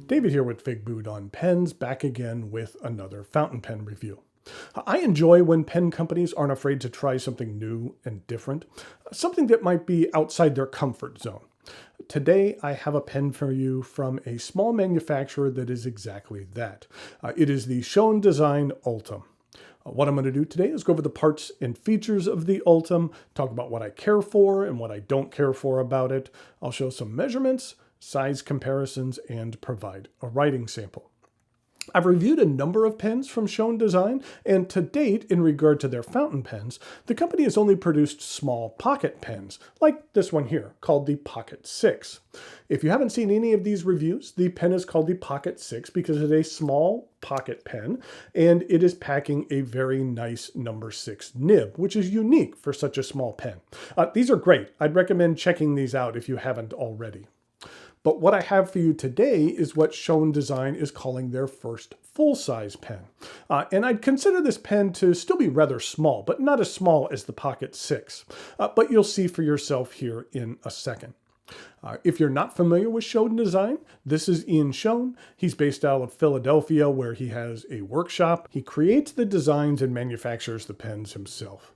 David here with Figboot on Pens, back again with another fountain pen review. I enjoy when pen companies aren't afraid to try something new and different, something that might be outside their comfort zone. Today, I have a pen for you from a small manufacturer that is exactly that. It is the Schon DSGN Ultem. What I'm going to do today is go over the parts and features of the Ultem, talk about what I care for and what I don't care for about it. I'll show some measurements, size comparisons, and provide a writing sample. I've reviewed a number of pens from Schon DSGN, and to date, in regard to their fountain pens, the company has only produced small pocket pens, like this one here, called the Pocket 6. If you haven't seen any of these reviews, the pen is called the Pocket 6 because it's a small pocket pen, and it is packing a very nice number 6 nib, which is unique for such a small pen. These are great. I'd recommend checking these out if you haven't already. But what I have for you today is what Schon DSGN is calling their first full-size pen. And I'd consider this pen to still be rather small, but not as small as the Pocket 6. But you'll see for yourself here in a second. If you're not familiar with Schon DSGN, this is Ian Schon. He's based out of Philadelphia, where he has a workshop. He creates the designs and manufactures the pens himself.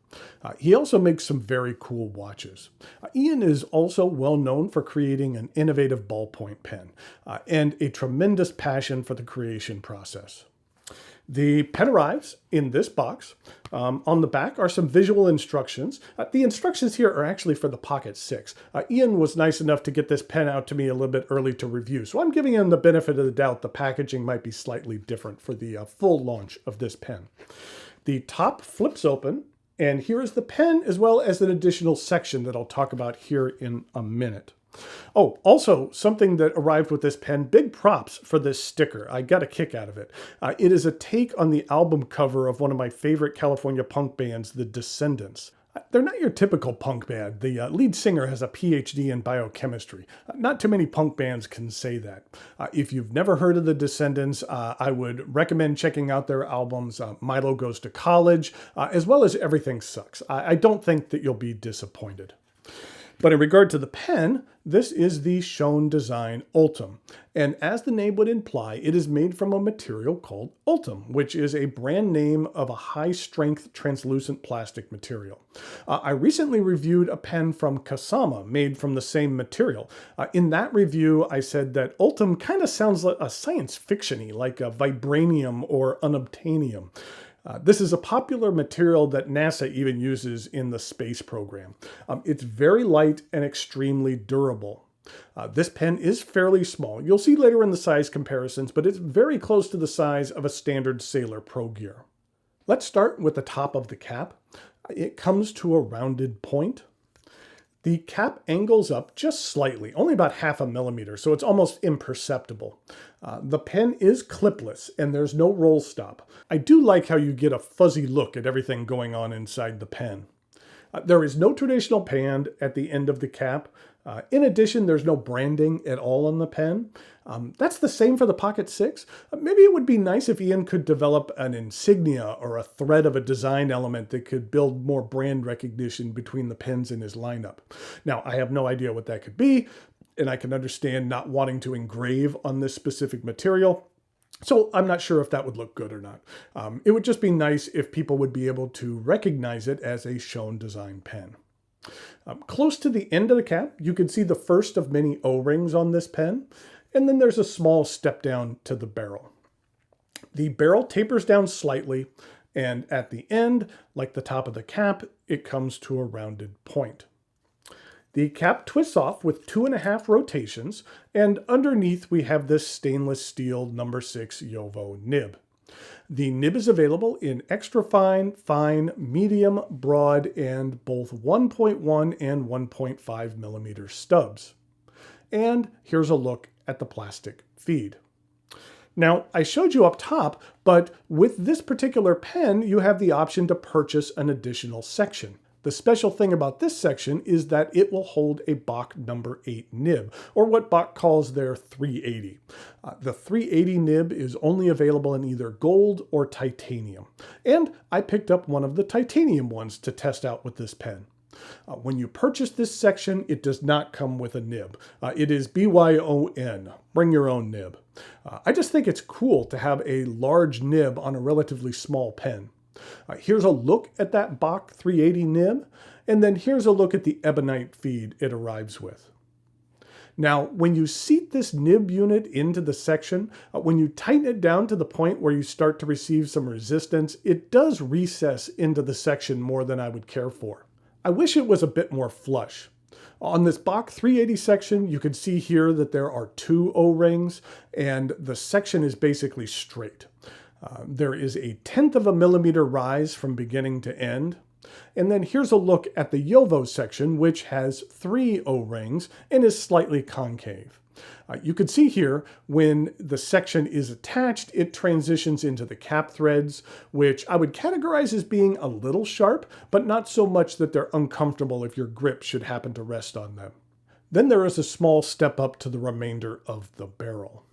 He also makes some very cool watches. Ian is also well known for creating an innovative ballpoint pen and a tremendous passion for the creation process. The pen arrives in this box. On the back are some visual instructions. The instructions here are actually for the Pocket 6. Ian was nice enough to get this pen out to me a little bit early to review, so I'm giving him the benefit of the doubt the packaging might be slightly different for the full launch of this pen. The top flips open, and here is the pen as well as an additional section that I'll talk about here in a minute. Oh, also something that arrived with this pen, big props for this sticker. I got a kick out of it. It is a take on the album cover of one of my favorite California punk bands, The Descendants. They're not your typical punk band. The lead singer has a PhD in biochemistry. Not too many punk bands can say that. If you've never heard of The Descendants, I would recommend checking out their albums, Milo Goes to College, as well as Everything Sucks. I don't think that you'll be disappointed. But in regard to the pen, this is the Schon DSGN Ultem. And as the name would imply, it is made from a material called Ultem, which is a brand name of a high-strength translucent plastic material. I recently reviewed a pen from Kasama made from the same material. In that review, I said that Ultem kind of sounds like a science fiction-y, like a vibranium or unobtainium. This is a popular material that NASA even uses in the space program. It's very light and extremely durable. This pen is fairly small. You'll see later in the size comparisons, but it's very close to the size of a standard Sailor Pro Gear. Let's start with the top of the cap. It comes to a rounded point. The cap angles up just slightly, only about 0.5 millimeter, so it's almost imperceptible. The pen is clipless and there's no roll stop. I do like how you get a fuzzy look at everything going on inside the pen. There is no traditional band at the end of the cap. In addition, there's no branding at all on the pen. That's the same for the Pocket 6. Maybe it would be nice if Ian could develop an insignia or a thread of a design element that could build more brand recognition between the pens in his lineup. Now, I have no idea what that could be, and I can understand not wanting to engrave on this specific material. So I'm not sure if that would look good or not. It would just be nice if people would be able to recognize it as a Schon DSGN pen. Close to the end of the cap, you can see the first of many O-rings on this pen, and then there's a small step down to the barrel. The barrel tapers down slightly, and at the end, like the top of the cap, it comes to a rounded point. The cap twists off with 2.5 rotations, and underneath we have this stainless steel number 6 JoWo nib. The nib is available in extra fine, fine, medium, broad, and both 1.1 and 1.5 millimeter stubs. And here's a look at the plastic feed. Now, I showed you up top, but with this particular pen, you have the option to purchase an additional section. The special thing about this section is that it will hold a Bach number 8 nib, or what Bach calls their 380. The 380 nib is only available in either gold or titanium, and I picked up one of the titanium ones to test out with this pen. When you purchase this section, it does not come with a nib. It is BYON, bring your own nib. I just think it's cool to have a large nib on a relatively small pen. Here's a look at that Bach 380 nib, and then here's a look at the ebonite feed it arrives with. Now, when you seat this nib unit into the section, when you tighten it down to the point where you start to receive some resistance, it does recess into the section more than I would care for. I wish it was a bit more flush. On this Bach 380 section, you can see here that there are 2 O-rings, and the section is basically straight. There is a 1/10 of a millimeter rise from beginning to end. And then here's a look at the Jowo section, which has 3 O-rings and is slightly concave. You can see here when the section is attached, it transitions into the cap threads, which I would categorize as being a little sharp, but not so much that they're uncomfortable if your grip should happen to rest on them. Then there is a small step up to the remainder of the barrel.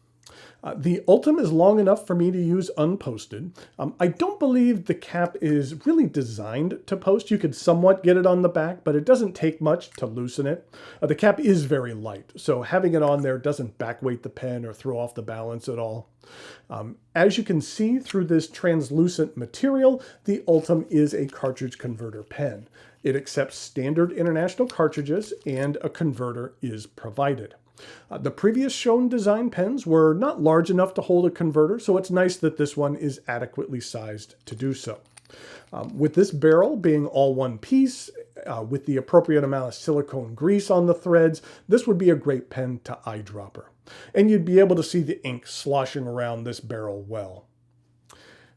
The Ultem is long enough for me to use unposted. I don't believe the cap is really designed to post. You could somewhat get it on the back, but it doesn't take much to loosen it. The cap is very light, so having it on there doesn't backweight the pen or throw off the balance at all. As you can see through this translucent material, the Ultem is a cartridge converter pen. It accepts standard international cartridges, and a converter is provided. The previous Schon design pens were not large enough to hold a converter, so it's nice that this one is adequately sized to do so. With this barrel being all one piece, with the appropriate amount of silicone grease on the threads, this would be a great pen to eyedropper. And you'd be able to see the ink sloshing around this barrel well.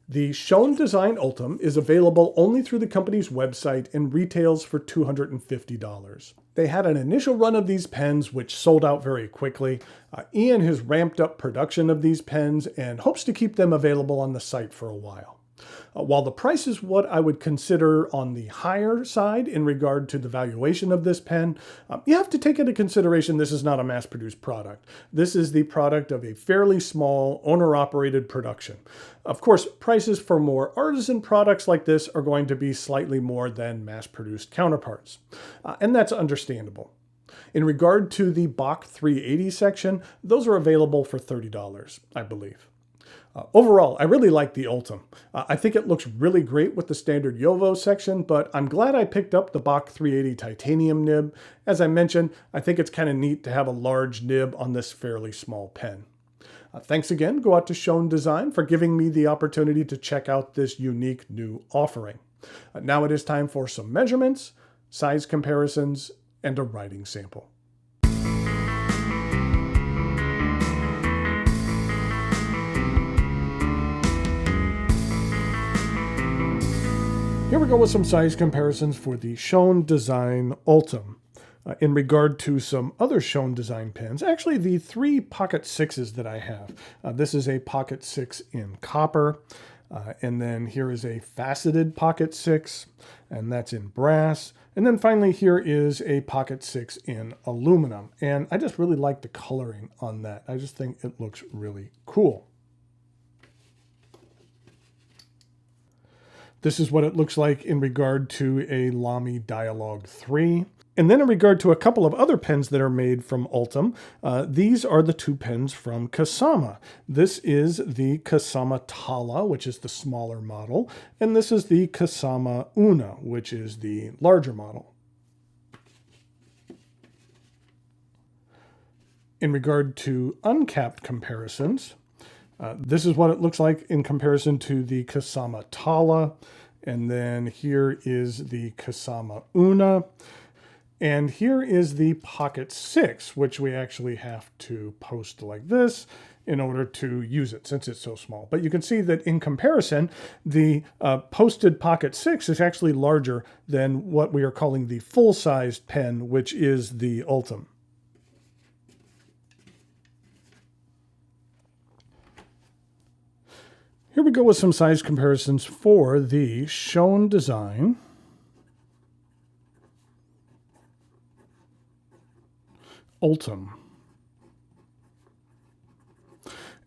The Schon Design Ultem is available only through the company's website and retails for $250. They had an initial run of these pens which sold out very quickly. Ian has ramped up production of these pens and hopes to keep them available on the site for a while. While the price is what I would consider on the higher side in regard to the valuation of this pen, you have to take into consideration this is not a mass-produced product. This is the product of a fairly small owner-operated production. Of course, prices for more artisan products like this are going to be slightly more than mass-produced counterparts, and that's understandable. In regard to the Bach 380 section, those are available for $30, I believe. Overall, I really like the Ultem. I think it looks really great with the standard Jowo section, but I'm glad I picked up the Bach 380 titanium nib. As I mentioned, I think it's kind of neat to have a large nib on this fairly small pen. Thanks again, go out to Schon Design for giving me the opportunity to check out this unique new offering. Now it is time for some measurements, size comparisons, and a writing sample. Here we go with some size comparisons for the Schon Design Ultem. In regard to some other Schon Design pens, actually the 3 Pocket 6s that I have. This is a Pocket 6 in copper, and then here is a faceted Pocket 6, and that's in brass. And then finally here is a Pocket 6 in aluminum, and I just really like the coloring on that. I just think it looks really cool. This is what it looks like in regard to a Lamy Dialogue 3. And then in regard to a couple of other pens that are made from Ultem, these are the 2 pens from Kasama. This is the Kasama Tala, which is the smaller model, and this is the Kasama Una, which is the larger model. In regard to uncapped comparisons, this is what it looks like in comparison to the Kasama Tala. And then here is the Kasama Una. And here is the Pocket 6, which we actually have to post like this in order to use it since it's so small. But you can see that in comparison, the posted Pocket 6 is actually larger than what we are calling the full-sized pen, which is the Ultem. Here we go with some size comparisons for the Schon Design Ultem.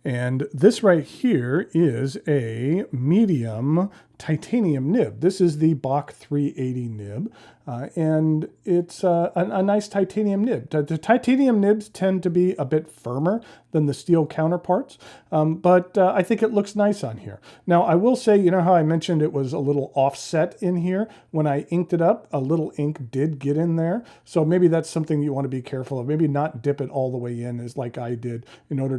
And this right here is a medium titanium nib. This is the Bach 380 nib, and it's a nice titanium nib. The titanium nibs tend to be a bit firmer than the steel counterparts, but I think it looks nice on here. Now, I will say, you know how I mentioned it was a little offset in here? When I inked it up, a little ink did get in there, so maybe that's something you want to be careful of. Maybe not dip it all the way in as like I did in order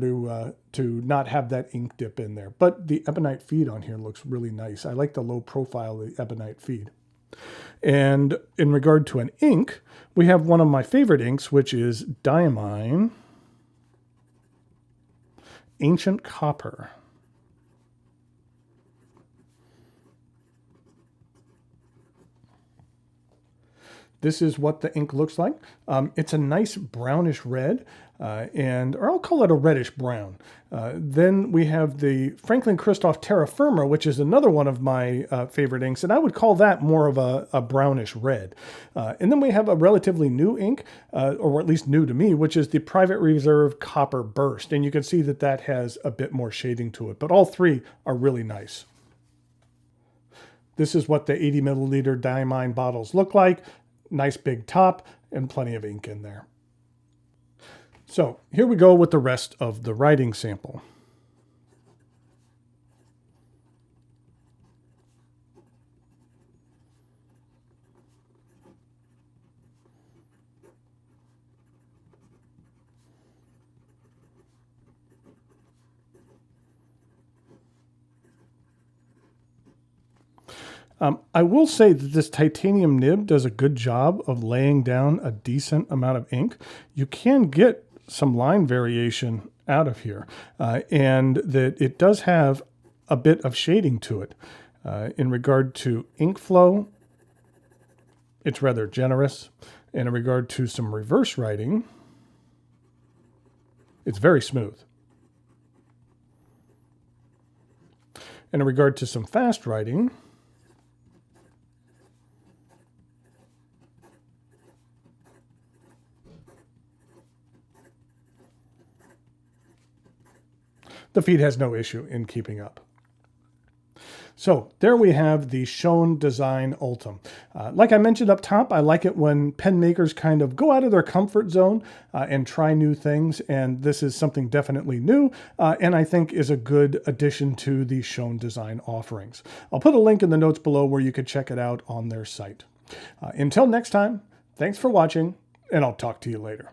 to not have that ink dip in there. But the ebonite feed on here looks really nice. I like the low profile of the ebonite feed. And in regard to an ink, we have one of my favorite inks, which is Diamine Ancient Copper. This is what the ink looks like. It's a nice brownish red, or I'll call it a reddish brown. Then we have the Franklin Christoph Terra Firma, which is another one of my favorite inks, and I would call that more of a brownish red. And then we have a relatively new ink, or at least new to me, which is the Private Reserve Copper Burst. And you can see that that has a bit more shading to it, but all three are really nice. This is what the 80 milliliter Diamine bottles look like. Nice big top and plenty of ink in there. So here we go with the rest of the writing sample. I will say that this titanium nib does a good job of laying down a decent amount of ink. You can get some line variation out of here, and that it does have a bit of shading to it. In regard to ink flow, it's rather generous. And in regard to some reverse writing, it's very smooth. And in regard to some fast writing, the feed has no issue in keeping up. So there we have the Schon Design Ultem. Like I mentioned up top, I like it when pen makers kind of go out of their comfort zone and try new things. And this is something definitely new, and I think is a good addition to the Schon Design offerings. I'll put a link in the notes below where you could check it out on their site. Until next time, thanks for watching, and I'll talk to you later.